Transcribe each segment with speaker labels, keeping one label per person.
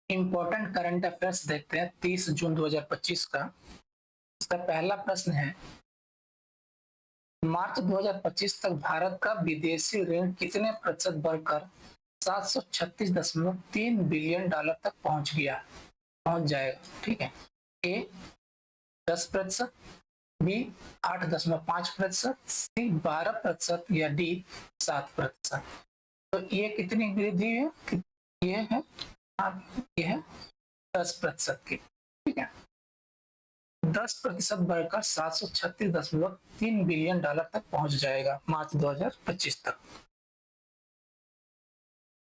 Speaker 1: Important current affairs देखते हैं 30 जून 2025 का। इसका पहला प्रश्न है, मार्च 2025 तक भारत का विदेशी ऋण कितने प्रतिशत बढ़कर 736.3 बिलियन डॉलर तक पहुंच जाएगा? ठीक है। ए 10%, बी 8.5%, सी 12% या डी 7%। तो ये कितनी वृद्धि है? ये है ये है 10% की। ठीक है, 10% बढ़कर 736.3 बिलियन डॉलर तक पहुंच जाएगा मार्च 2025 तक।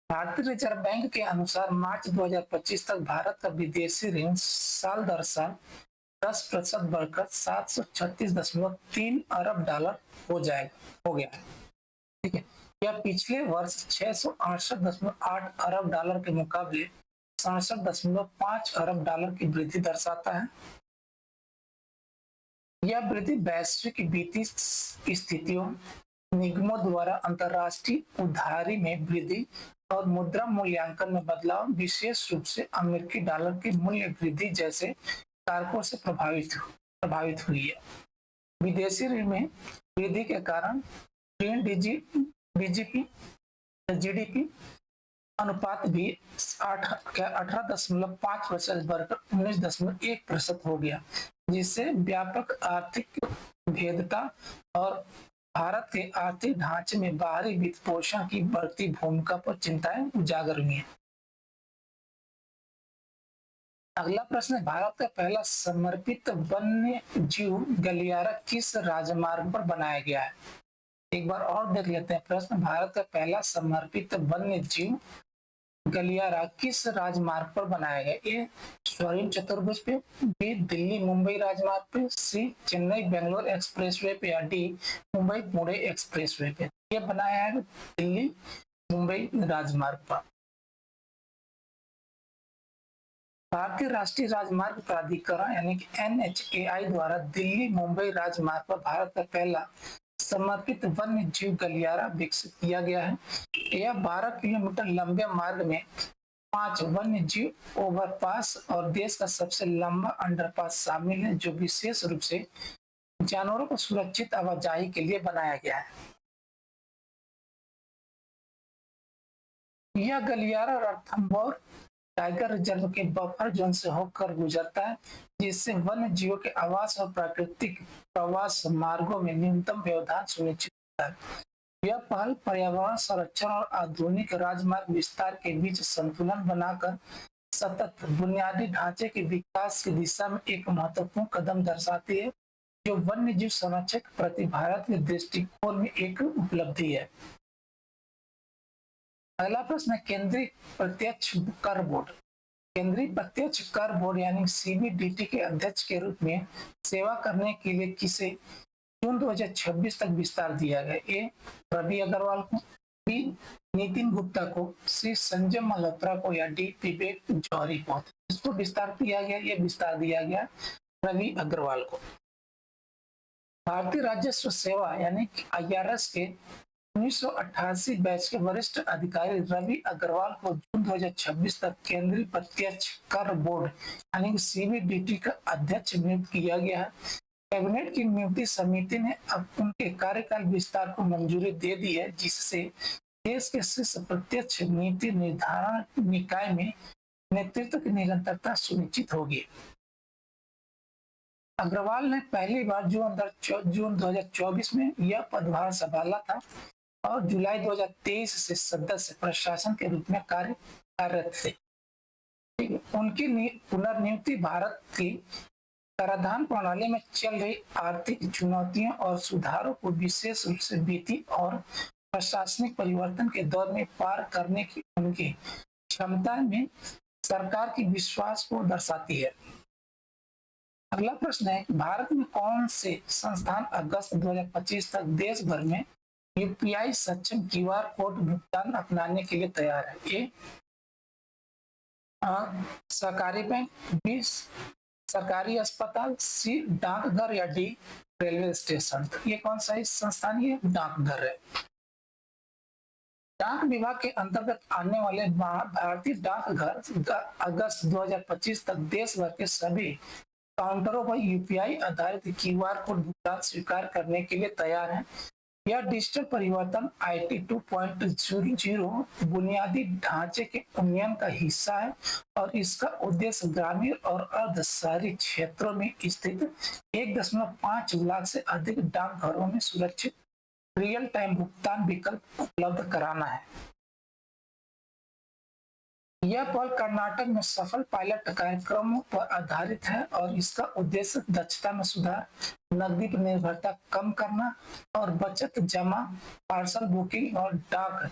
Speaker 1: भारतीय रिजर्व बैंक के अनुसार मार्च 2025 तक भारत का विदेशी ऋण साल दर साल 10% बढ़कर 736.3 अरब डॉलर हो गया है। ठीक है, यह पिछले वर्ष 668.8 अरब डॉलर के मुकाबले 67.5 अरब डॉलर की वृद्धि दर्शाता है। यह वृद्धि वैश्विक वित्तीय स्थितियों, निगमों द्वारा अंतर्राष्ट्रीय उधारी में वृद्धि और मुद्रा मूल्यांकन में बदलाव, विशेष रूप से अमेरिकी डॉलर की मूल्य वृद्धि जैसे कारकों से प्रभावित हुई है। विदेशी ऋण में वृद्धि के कारण ऋण जीडीपी अनुपात भी 18.5% बढ़कर 19.1% हो गया, जिससे व्यापक आर्थिक भेदता और भारत के आर्थिक ढांचे में बाहरी वित्त पोषण की बढ़ती भूमिका पर चिंताएं उजागर हुई हैं। अगला प्रश्न है, भारत का पहला समर्पित वन्य जीव गलियारा किस राजमार्ग पर बनाया गया है? एक बार और देख लेते हैं प्रश्न। भारत का पहला समर्पित वन्य जीव गलियारा किस राजमार्ग पर बनाया गया? ए स्वर्णिम चतुर्भुज पे, बी दिल्ली मुंबई राजमार्ग पे, सी चेन्नई बेंगलोर एक्सप्रेसवे पे, या डी मुंबई पुणे एक्सप्रेसवे पे। ये बनाया है दिल्ली मुंबई राजमार्ग पर। भारतीय राष्ट्रीय राजमार्ग प्राधिकरण यानी कि NHAI द्वारा दिल्ली मुंबई राजमार्ग पर भारत का पहला समर्पित वन्य जीव गलियारा विकसित किया गया है। यह 12 किलोमीटर लंबे मार्ग में 5 वन्य जीव ओवरपास और देश का सबसे लंबा अंडरपास शामिल है, जो विशेष रूप से जानवरों को सुरक्षित आवाजाही के लिए बनाया गया है। यह गलियारा रणथंभौर टाइगर रिजर्व के बफर जोन से होकर गुजरता है, जिससे वन्य जीवों के आवास और प्राकृतिक प्रवास मार्गों में न्यूनतम व्यवधान सुनिश्चित होता है। यह पहल पर्यावरण संरक्षण और आधुनिक राजमार्ग विस्तार के बीच संतुलन बनाकर सतत बुनियादी ढांचे के विकास की दिशा में एक महत्वपूर्ण कदम दर्शाती है, जो वन्य जीव संरक्षक प्रति भारत के दृष्टिकोण में एक उपलब्धि है। अगला प्रश्न है, केंद्रीय प्रत्यक्ष कर बोर्ड। केंद्रीय प्रत्यक्ष कर बोर्ड यानी CBDT के अध्यक्ष के रूप में सेवा करने के लिए किसे जून 2026 तक विस्तार दिया गया? ए रवि अग्रवाल को, बी नितिन गुप्ता को, सी संजय मल्होत्रा को, या डी विवेक जौहरी को। इसको विस्तार दिया गया, ये विस्तार दिया गया रवि अग्रवाल को। भारतीय राजस्व सेवा यानी IRS के 1988 बैच के वरिष्ठ अधिकारी रवि अग्रवाल को जून 2026 तक केंद्रीय प्रत्यक्ष कर बोर्ड यानी CBDT का अध्यक्ष नियुक्त किया गया है। कैबिनेट की नियुक्ति समिति ने अब उनके कार्यकाल विस्तार को मंजूरी दे दी है, जिससे देश के शीर्ष प्रत्यक्ष नीति निर्धारण निकाय में नेतृत्व की निरंतरता सुनिश्चित होगी। अग्रवाल ने पहली बार जून 2024 में यह पदभार संभाला था और जुलाई 2023 से सदस्य प्रशासन के रूप में कार्यरत थे। उनकी पुनर्नियुक्ति भारत की कराधान प्रणाली में चल रही आर्थिक चुनौतियों और सुधारों को विशेष रूप से वित्तीय और प्रशासनिक परिवर्तन के दौर में पार करने की उनकी क्षमता में सरकार की विश्वास को दर्शाती है। अगला प्रश्न है, भारत में कौन से संस्थान अगस्त 2025 तक देश भर में UPI सक्षम QR कोड भुगतान अपनाने के लिए तैयार है? ए सरकारी बैंक, बी सरकारी अस्पताल, सी डाकघर, या डी रेलवे स्टेशन। ये कौन सा संस्थान? ये डाकघर है। डाक विभाग के अंतर्गत आने वाले भारतीय डाकघर अगस्त 2025 तक देश भर के सभी काउंटरों पर यूपीआई आधारित क्यूआर कोड भुगतान स्वीकार करने के लिए तैयार है। यह डिजिटल परिवर्तन आईटी 2.0 बुनियादी ढांचे के उन्नयन का हिस्सा है और इसका उद्देश्य ग्रामीण और अर्ध शहरी क्षेत्रों में स्थित 1.5 लाख से अधिक डाकघरों में सुरक्षित रियल टाइम भुगतान विकल्प उपलब्ध कराना है। यह पहल कर्नाटक में सफल पायलट कार्यक्रमों पर आधारित है और इसका उद्देश्य दक्षता में सुधार, नकदी पर निर्भरता कम करना और बचत जमा, पार्सल बुकिंग और डाक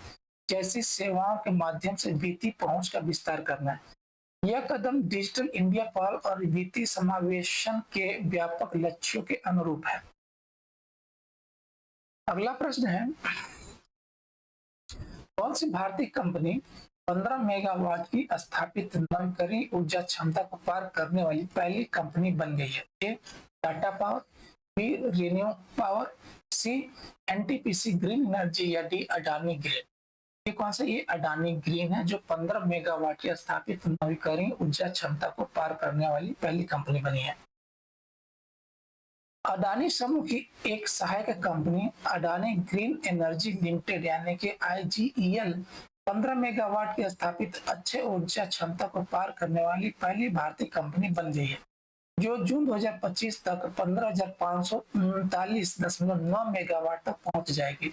Speaker 1: जैसी सेवाओं के माध्यम से वित्तीय पहुंच का विस्तार करना है। यह कदम डिजिटल इंडिया पहल और वित्तीय समावेशन के व्यापक लक्ष्यों के अनुरूप है। अगला प्रश्न है, कौन सी भारतीय कंपनी 15 मेगावाट की स्थापित नवीकरणीय ऊर्जा क्षमता को पार करने वाली पहली कंपनी बन गई है? A Tata power, B renew power, C NTPC green energy या डी अडानी ग्रीन। ये कौन सा? ये अडानी ग्रीन है जो 15 मेगावाट की स्थापित नवीकरणीय ऊर्जा क्षमता को पार करने वाली पहली कंपनी बनी है। अडानी समूह की एक सहायक company Adani green energy limited यानी कि आईजीईएल 15 मेगावाट की स्थापित अच्छे ऊर्जा क्षमता को पार करने वाली पहली भारतीय कंपनी बन गई है, जो जून 2025 तक 15,539.9 मेगावाट तक पहुंच जाएगी।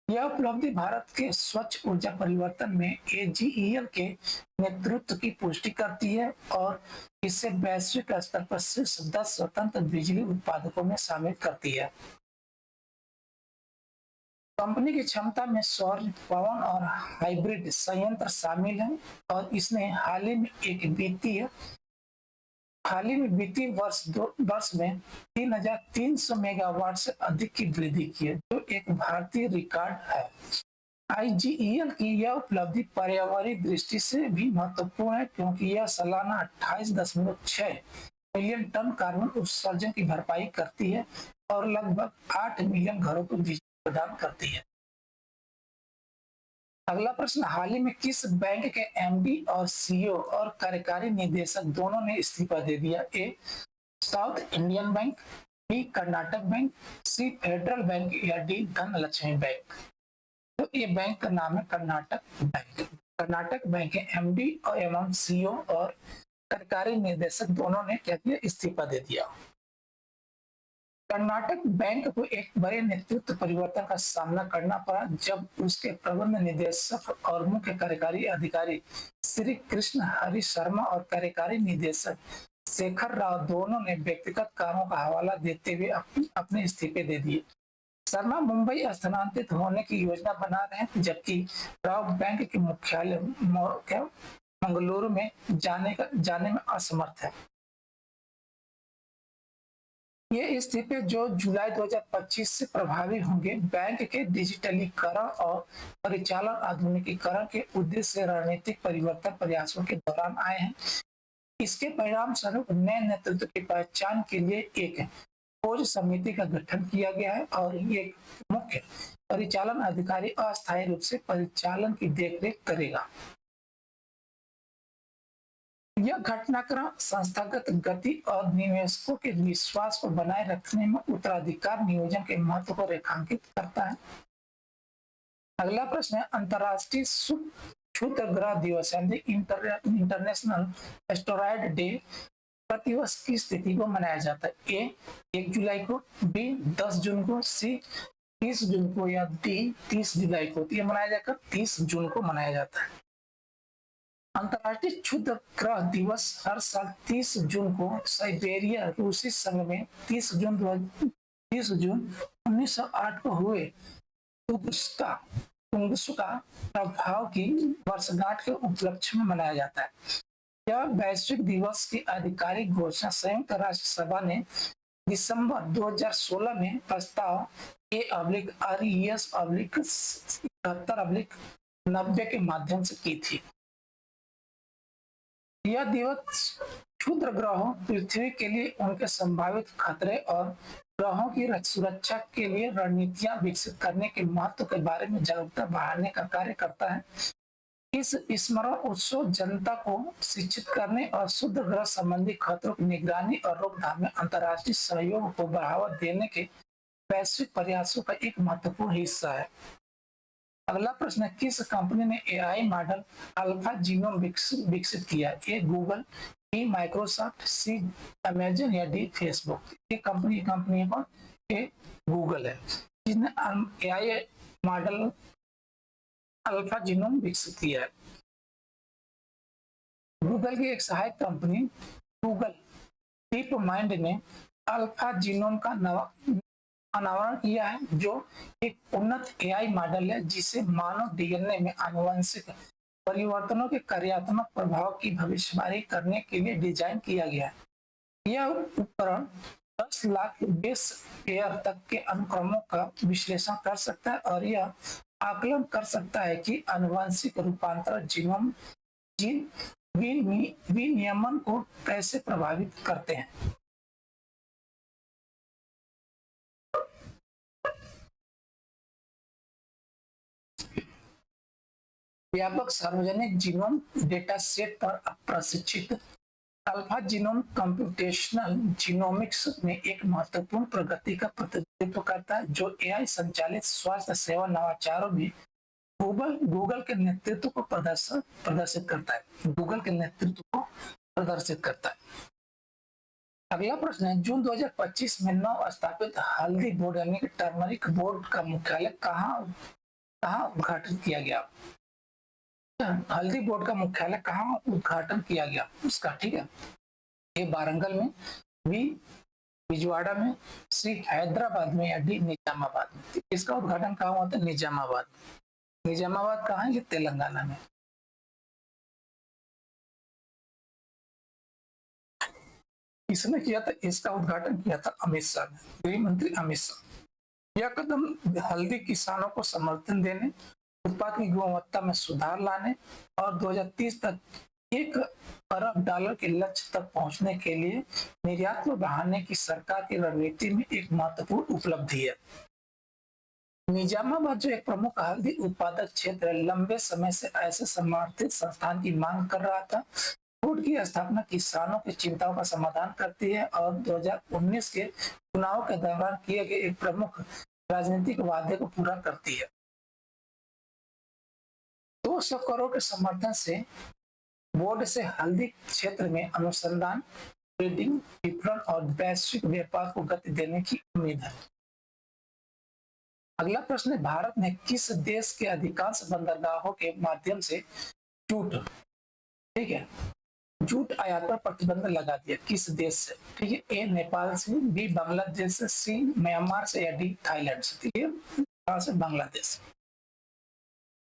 Speaker 1: यह उपलब्धि भारत के स्वच्छ ऊर्जा परिवर्तन में एजीईएल के नेतृत्व की पुष्टि करती है और इसे वैश्विक स्तर पर शीर्ष 10 स्वतंत्र बिजली उत्पादकों में शामिल करती है। कंपनी की क्षमता में सौर, पवन और हाइब्रिड संयंत्र शामिल हैं और इसने हाल ही में वित्तीय वर्ष में 3,300 मेगावाट से अधिक की वृद्धि की है, जो एक भारतीय रिकॉर्ड है। आईजीईएल की यह उपलब्धि पर्यावरणीय दृष्टि से भी महत्वपूर्ण है क्योंकि यह सालाना 28.6 मिलियन टन कार्बन उत्सर्जन की भरपाई करती है और लगभग 8 मिलियन घरों को बिजली प्रदान करती है। अगला प्रश्न, हाल ही में किस बैंक के एमडी और सीईओ और कार्यकारी निदेशक दोनों ने इस्तीफा दे दिया? A south Indian bank, B Karnataka bank, C federal bank या डी धनलक्ष्मी बैंक। तो ये बैंक का नाम है कर्नाटक बैंक। कर्नाटक बैंक के एमडी और एवं सीईओ और कार्यकारी निदेशक दोनों ने क्या किया? इस्तीफा दे दिया। कर्नाटक बैंक को एक बड़े नेतृत्व परिवर्तन का सामना करना पड़ा जब उसके प्रबंध निदेशक और मुख्य कार्यकारी अधिकारी श्री कृष्ण हरि शर्मा और कार्यकारी निदेशक शेखर राव दोनों ने व्यक्तिगत कारणों का हवाला देते हुए अपने इस्तीफे दे दिए। शर्मा मुंबई स्थानांतरित होने की योजना बना रहे हैं जबकि राव बैंक के मुख्यालय मंगलुरु में जाने में असमर्थ है। ये इस्तीफे जो जुलाई 2025 से प्रभावी होंगे, बैंक के डिजिटलीकरण और परिचालन आधुनिकीकरण के उद्देश्य से रणनीतिक परिवर्तन प्रयासों के दौरान आए हैं। इसके परिणाम स्वरूप नए नेतृत्व की पहचान के लिए एक खोज समिति का गठन किया गया है और एक मुख्य परिचालन अधिकारी अस्थायी रूप से परिचालन की देखरेख करेगा। यह घटनाक्रम संस्थागत गति और निवेशकों के विश्वास को बनाए रखने में उत्तराधिकार नियोजन के महत्व को रेखांकित करता है। अगला प्रश्न है, अंतरराष्ट्रीय क्षुद्र ग्रह दिवस यानी इंटरनेशनल एस्टेरॉयड डे प्रतिवर्ष किस तिथि को मनाया जाता है? ए 1 जुलाई को, बी 10 जून को, सी 30 जून को या डी 30 जुलाई को। तो यह मनाया जाकर 30 जून को मनाया जाता है। अंतरराष्ट्रीय क्षुद्र ग्रह दिवस हर साल 30 जून को साइबेरिया रूसी संघ में 30 जून 1908 को हुए तुंगुस्का प्रभाव की वर्षगांठ के उपलक्ष्य में मनाया जाता है। यह वैश्विक दिवस की आधिकारिक घोषणा संयुक्त राष्ट्र सभा ने दिसंबर 2016 में प्रस्ताव A/RES/77/90 के माध्यम से की थी। यह दिवस क्षुद्र ग्रहों, पृथ्वी के लिए उनके संभावित खतरे और ग्रहों की सुरक्षा के लिए रणनीतियां विकसित करने के महत्व के बारे में जागरूकता बढ़ाने का कार्य करता है। इस स्मरण उत्सव जनता को शिक्षित करने और शुद्ध ग्रह संबंधी खतरों की निगरानी और रोकथाम में अंतर्राष्ट्रीय सहयोग को बढ़ावा देने के वैश्विक प्रयासों का एक महत्वपूर्ण हिस्सा है। अगला प्रश्न है, किस कंपनी ने एआई मॉडल अल्फा जीनोम विकसित किया? ए गूगल, बी माइक्रोसॉफ्ट, सी अमेजन या डी फेसबुक? ये कंपनी है कौन? ए गूगल है, जिसने एआई मॉडल अल्फा जीनोम विकसित किया है। गूगल की एक सहायक कंपनी गूगल डीप माइंड ने अल्फा जीनोम का अनावरण किया है, जो एक उन्नत एआई मॉडल है जिसे मानव डीएनए में आनुवंशिक परिवर्तनों के कार्यात्मक प्रभाव की भविष्यवाणी करने के लिए डिजाइन किया गया है। यह उपकरण 10 लाख बेस पेयर तक के अनुक्रमों का विश्लेषण कर सकता है और यह आकलन कर सकता है कि आनुवंशिक रूपांतरण जीनोम जीन विनियमन को कैसे प्रभावित करते हैं। व्यापक सार्वजनिक जीनोम डेटा सेट पर प्रशिक्षित अल्फा जीनोम कंप्यूटेशनल जीनोमिक्स में एक महत्वपूर्ण प्रगति का प्रतिनिधित्व करता है, जो एआई संचालित स्वास्थ्य सेवा नवाचारों में गूगल के नेतृत्व को प्रदर्शित करता है। गूगल के नेतृत्व को प्रदर्शित करता है। अगला प्रश्न है, जून 2025 में नव स्थापित हल्दी बोर्ड यानी कि टर्मरिक बोर्ड का मुख्यालय कहाँ उद्घाटन किया गया? हल्दी बोर्ड का मुख्यालय कहाँ उद्घाटन किया गया उसका? ठीक है, ए वारंगल में, बी विजयवाड़ा में, सी हैदराबाद में या डी निजामाबाद में? इसका उद्घाटन कहाँ हुआ था? निजामाबाद में। निजामाबाद कहाँ है? ये तेलंगाना में। किसने किया था? इसका उद्घाटन किया था अमित शाह ने, गृह मंत्री अमित शाह। यह कदम हल्दी किसानों को समर्थन देने, उत्पाद की गुणवत्ता में सुधार लाने और 2030 तक $1 अरब के लक्ष्य तक पहुंचने के लिए निर्यात को बढ़ाने की सरकार की रणनीति में एक महत्वपूर्ण उपलब्धि है। निजामाबाद जो एक प्रमुख हल्दी उत्पादक क्षेत्र है, लंबे समय से ऐसे समर्थित संस्थान की मांग कर रहा था। बोर्ड की स्थापना किसानों की चिंताओं का समाधान करती है और 2019 के चुनाव के दौरान किए गए एक प्रमुख राजनीतिक वादे को पूरा करती है। 200 करोड़ के समर्थन से बोर्ड से हल्दी क्षेत्र में अनुसंधान, ट्रेडिंग, विपणन और वैश्विक व्यापार को गति देने की उम्मीद है। अगला प्रश्न है, भारत ने किस देश के अधिकांश बंदरगाहों के माध्यम से जूट, ठीक है, जूट आयात पर प्रतिबंध लगा दिया? किस देश से? ठीक है, ए नेपाल से, बी बांग्लादेश से, सी म्यांमार से या डी थाईलैंड से? ठीक है, बांग्लादेश।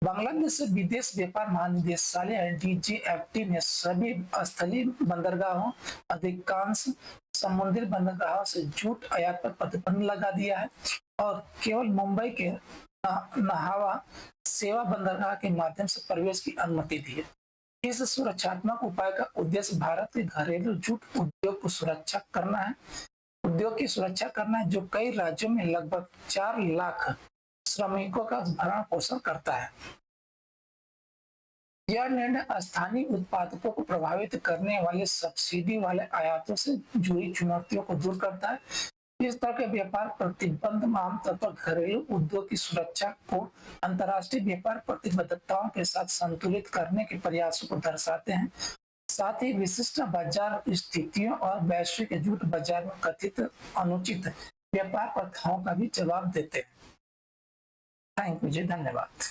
Speaker 1: बांग्लादेश से विदेश व्यापार महानिदेशालय डीजीएफटी ने सभी स्थलीय बंदरगाहों, अधिकांश समुद्री बंदरगाहों से जूट आयात पर प्रतिबंध लगा दिया है और केवल मुंबई के नाहवा सेवा बंदरगाह के माध्यम से प्रवेश की अनुमति दी है। इस सुरक्षात्मक उपाय का उद्देश्य भारत के घरेलू जूट उद्योग को सुरक्षा करना है, उद्योग की सुरक्षा करना है, जो कई राज्यों में लगभग 4 लाख श्रमिकों का भरण पोषण करता है। यह निर्णय स्थानीय उत्पादकों को प्रभावित करने वाले सब्सिडी वाले आयातों से जुड़ी चुनौतियों को दूर करता है। इस तरह के व्यापार प्रतिबंध आमतौर पर घरेलू उद्योग की सुरक्षा को अंतर्राष्ट्रीय व्यापार प्रतिबद्धताओं के साथ संतुलित करने के प्रयासों को दर्शाते हैं, साथ ही विशिष्ट बाजार स्थितियों और वैश्विक जूट बाजार में कथित अनुचित व्यापार प्रथाओं का भी जवाब देते हैं। थैंक यू जी, धन्यवाद।